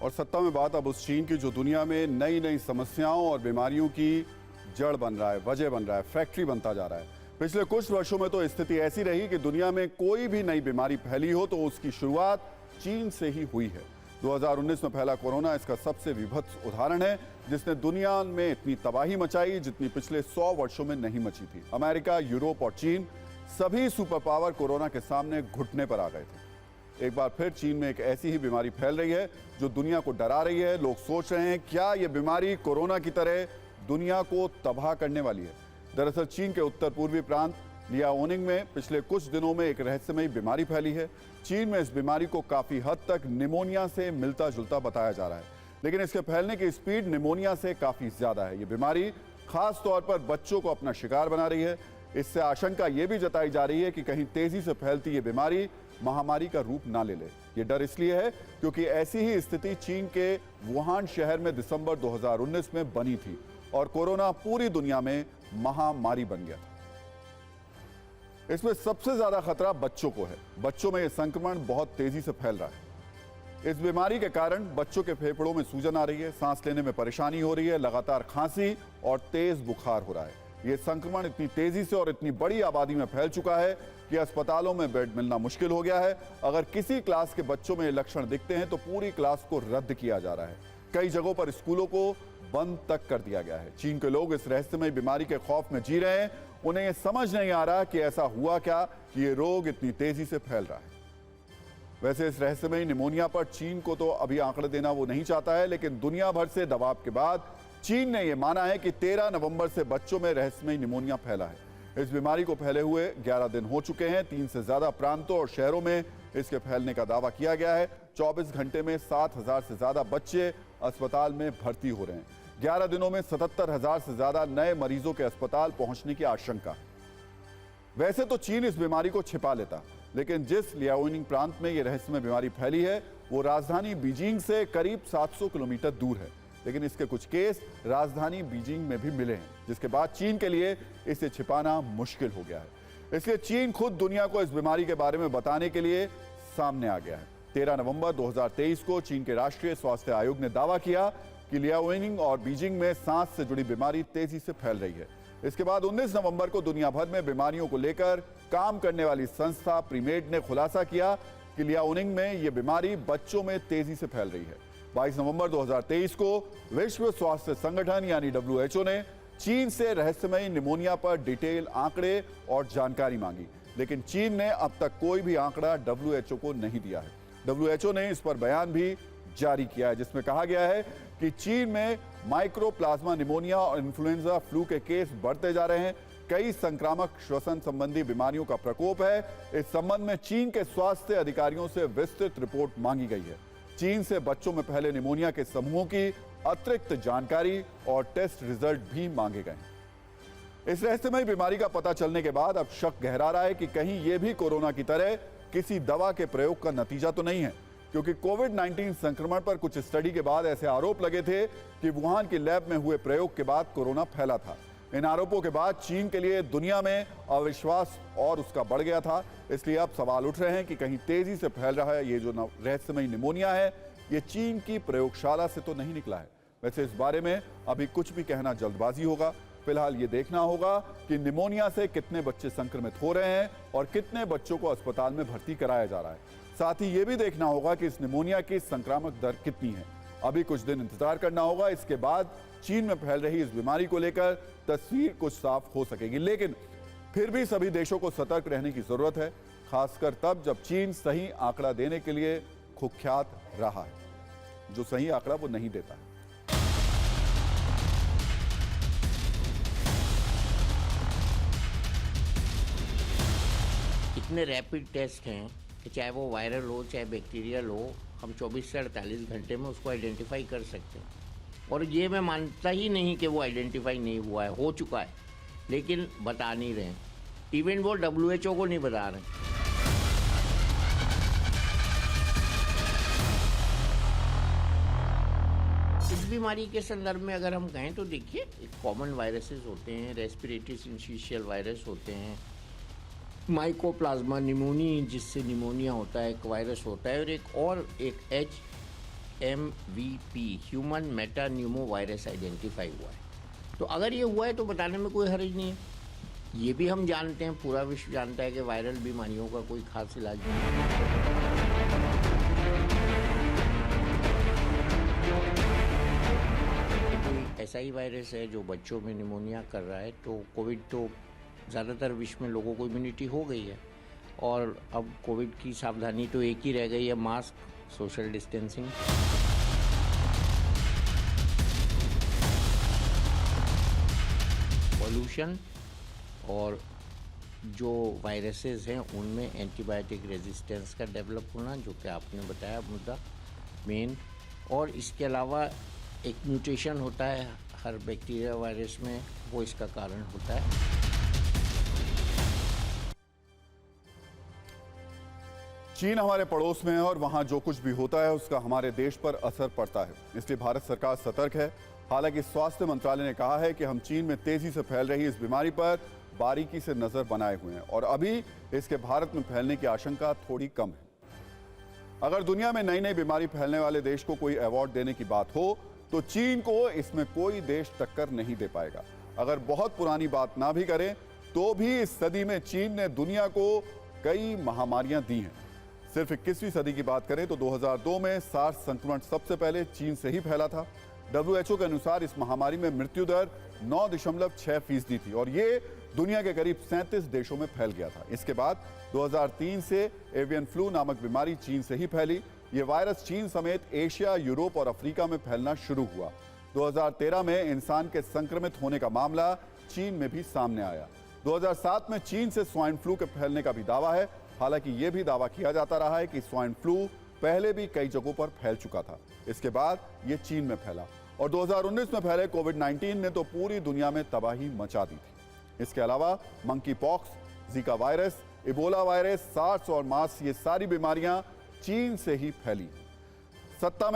और सत्ता में बात अब उस चीन की जो दुनिया में नई नई समस्याओं और बीमारियों की जड़ बन रहा है, वजह बन रहा है, फैक्ट्री बनता जा रहा है। पिछले कुछ वर्षों में तो स्थिति ऐसी रही कि दुनिया में कोई भी नई बीमारी फैली हो तो उसकी शुरुआत चीन से ही हुई है। 2019 में फैला कोरोना इसका सबसे विभत्स उदाहरण है, जिसने दुनिया में इतनी तबाही मचाई जितनी पिछले 100 वर्षों में नहीं मची थी। अमेरिका, यूरोप और चीन सभी सुपर पावर कोरोना के सामने घुटने पर आ गए थे। एक बार फिर चीन में एक ऐसी ही बीमारी फैल रही है जो दुनिया को डरा रही है। लोग सोच रहे हैं क्या यह बीमारी कोरोना की तरह दुनिया को तबाह करने वाली है। दरअसल चीन के उत्तर पूर्वी प्रांत लियाओनिंग में पिछले कुछ दिनों में एक रहस्यमयी बीमारी फैली है। चीन में इस बीमारी को काफी हद तक निमोनिया से मिलता जुलता बताया जा रहा है, लेकिन इसके फैलने की स्पीड निमोनिया से काफी ज्यादा है। ये बीमारी खास तौर पर बच्चों को अपना शिकार बना रही है। इससे आशंका यह भी जताई जा रही है कि कहीं तेजी से फैलती ये बीमारी महामारी का रूप ना ले ले। ये डर इसलिए है क्योंकि ऐसी ही स्थिति चीन के वुहान शहर में दिसंबर 2019 में बनी थी और कोरोना पूरी दुनिया में महामारी बन गया था। इसमें सबसे ज्यादा खतरा बच्चों को है। बच्चों में यह संक्रमण बहुत तेजी से फैल रहा है। इस बीमारी के कारण बच्चों के फेफड़ों में सूजन आ रही है, सांस लेने में परेशानी हो रही है, लगातार खांसी और तेज बुखार हो रहा है। यह संक्रमण इतनी तेजी से और इतनी बड़ी आबादी में फैल चुका है कि अस्पतालों में बेड मिलना मुश्किल हो गया है। अगर किसी क्लास के बच्चों में ये लक्षण दिखते हैं तो पूरी क्लास को रद्द किया जा रहा है। कई जगहों पर स्कूलों को बंद तक कर दिया गया है। चीन के लोग इस रहस्यमय बीमारी के खौफ में जी रहे हैं। उन्हें यह समझ नहीं आ रहा कि ऐसा हुआ क्या कि ये रोग इतनी तेजी से फैल रहा है। वैसे इस रहस्यमय निमोनिया पर चीन को तो अभी आंकड़े देना वो नहीं चाहता है, लेकिन दुनिया भर से दबाव के बाद चीन ने यह माना है कि 13 नवंबर से बच्चों में रहस्यमय निमोनिया फैला है। इस बीमारी को फैले हुए 11 दिन हो चुके हैं। 3 से ज्यादा प्रांतों और शहरों में इसके फैलने का दावा किया गया है। 24 घंटे में 7,000 से ज्यादा बच्चे अस्पताल में भर्ती हो रहे हैं। 11 दिनों में 77,000 से ज्यादा नए मरीजों के अस्पताल पहुंचने की आशंका। वैसे तो चीन इस बीमारी को छिपा लेता, लेकिन जिस लियाओनिंग प्रांत में यह रहस्यमय बीमारी फैली है वो राजधानी बीजिंग से करीब 700 किलोमीटर दूर है, लेकिन इसके कुछ केस राजधानी बीजिंग में भी मिले हैं, जिसके बाद चीन के लिए इसे छिपाना मुश्किल हो गया है। इसलिए चीन खुद दुनिया को इस बीमारी के बारे में बताने के लिए सामने आ गया है। 13 नवंबर 2023 को चीन के राष्ट्रीय स्वास्थ्य आयोग ने दावा किया कि लियाओनिंग और बीजिंग में सांस से जुड़ी बीमारी तेजी से फैल रही है। इसके बाद 19 नवंबर को दुनिया भर में बीमारियों को लेकर काम करने वाली संस्था प्रीमेड ने खुलासा किया कि लियाओनिंग में यह बीमारी बच्चों में तेजी से फैल रही है। 22 नवंबर 2023 को विश्व स्वास्थ्य संगठन यानी WHO ने चीन से रहस्यमय निमोनिया पर डिटेल आंकड़े और जानकारी मांगी, लेकिन चीन ने अब तक कोई भी आंकड़ा WHO को नहीं दिया है। WHO ने इस पर बयान भी जारी किया है, जिसमें कहा गया है कि चीन में माइक्रोप्लाज्मा निमोनिया और इन्फ्लुएंजा फ्लू के केस बढ़ते जा रहे हैं। कई संक्रामक श्वसन संबंधी बीमारियों का प्रकोप है। इस संबंध में चीन के स्वास्थ्य अधिकारियों से विस्तृत रिपोर्ट मांगी गई है। चीन से बच्चों में फैले निमोनिया के समूहों की अतिरिक्त जानकारी और टेस्ट रिजल्ट भी मांगे गए। इस रहस्यमय बीमारी का पता चलने के बाद अब शक गहरा रहा है कि कहीं यह भी कोरोना की तरह किसी दवा के प्रयोग का नतीजा तो नहीं है, क्योंकि कोविड-19 संक्रमण पर कुछ स्टडी के बाद ऐसे आरोप लगे थे कि वुहान की लैब में हुए प्रयोग के बाद कोरोना फैला था। इन आरोपों के बाद चीन के लिए दुनिया में अविश्वास और उसका बढ़ गया था। इसलिए अब सवाल उठ रहे हैं कि कहीं तेजी से फैल रहा है ये जो रहस्यमय निमोनिया है, ये चीन की प्रयोगशाला से तो नहीं निकला है। वैसे इस बारे में अभी कुछ भी कहना जल्दबाजी होगा। फिलहाल ये देखना होगा कि निमोनिया से कितने बच्चे संक्रमित हो रहे हैं और कितने बच्चों को अस्पताल में भर्ती कराया जा रहा है। साथ ही ये भी देखना होगा कि इस निमोनिया की संक्रामक दर कितनी है। अभी कुछ दिन इंतजार करना होगा। इसके बाद चीन में फैल रही इस बीमारी को लेकर तस्वीर कुछ साफ हो सकेगी, लेकिन फिर भी सभी देशों को सतर्क रहने की जरूरत है, खासकर तब जब चीन सही आंकड़ा देने के लिए कुख्यात रहा है। जो सही आंकड़ा वो नहीं देता है। इतने रैपिड टेस्ट हैं कि चाहे वो वायरल हो चाहे बैक्टीरियल हो, हम 24 से 48 घंटे में उसको आइडेंटिफाई कर सकते हैं। और ये मैं मानता ही नहीं कि वो आइडेंटिफाई नहीं हुआ है, हो चुका है, लेकिन बता नहीं रहे। इवन वो WHO को नहीं बता रहे। इस बीमारी के संदर्भ में अगर हम कहें तो देखिए, कॉमन वायरसेस होते हैं, रेस्पिरेटरी सिंशिशियल वायरस होते हैं, माइकोप्लाज्मा निमोनी जिससे निमोनिया होता है एक वायरस होता है, और एक HMVP, human Meta Numa virus identify हुआ है। तो अगर ये हुआ है तो बताने में कोई हर्ज नहीं है। ये भी हम जानते हैं, पूरा विश्व जानता है कि वायरल बीमारियों का कोई खास इलाज नहीं है। कोई ऐसा ही वायरस है जो बच्चों में निमोनिया कर रहा है। तो कोविड तो ज़्यादातर विश्व में लोगों को इम्यूनिटी हो गई है, और अब कोविड की सावधानी तो एक ही रह गई है, मास्क, सोशल डिस्टेंसिंग। पॉल्यूशन और जो वायरसेस हैं उनमें एंटीबायोटिक रेजिस्टेंस का डेवलप होना, जो कि आपने बताया मुद्दा मेन। और इसके अलावा एक म्यूटेशन होता है हर बैक्टीरिया वायरस में, वो इसका कारण होता है। चीन हमारे पड़ोस में है और वहां जो कुछ भी होता है उसका हमारे देश पर असर पड़ता है, इसलिए भारत सरकार सतर्क है। हालांकि स्वास्थ्य मंत्रालय ने कहा है कि हम चीन में तेजी से फैल रही इस बीमारी पर बारीकी से नजर बनाए हुए हैं और अभी इसके भारत में फैलने की आशंका थोड़ी कम है। अगर दुनिया में नई नई बीमारी फैलने वाले देश को कोई अवार्ड देने की बात हो तो चीन को इसमें कोई देश टक्कर नहीं दे पाएगा। अगर बहुत पुरानी बात ना भी करें तो भी इस सदी में चीन ने दुनिया को कई महामारियां दी हैं। सिर्फ 21वीं सदी की बात करें तो 2002 में सार्स संक्रमण सबसे पहले चीन से ही फैला था। WHO के अनुसार इस महामारी में मृत्यु दर 9.6% थी और ये दुनिया के करीब 37 देशों में फैल गया था। इसके बाद 2003 से एवियन फ्लू नामक बीमारी चीन से ही फैली। ये वायरस चीन समेत एशिया, यूरोप और अफ्रीका में फैलना शुरू हुआ। 2013 में इंसान के संक्रमित होने का मामला चीन में भी सामने आया। 2007 में चीन से स्वाइन फ्लू के फैलने का भी दावा है। हालांकि ये भी दावा किया जाता रहा है कि स्वाइन फ्लू पहले भी कई जगहों पर फैल चुका था। इसके बाद ये चीन में फैला और 2019 में फैले कोविड-19 ने तो पूरी दुनिया में तबाही मचा दी थी। इसके अलावा monkeypox, Zika virus, Ebola virus, SARS और मार्स, ये सारी बीमारियां चीन से ही फैली। सत्ता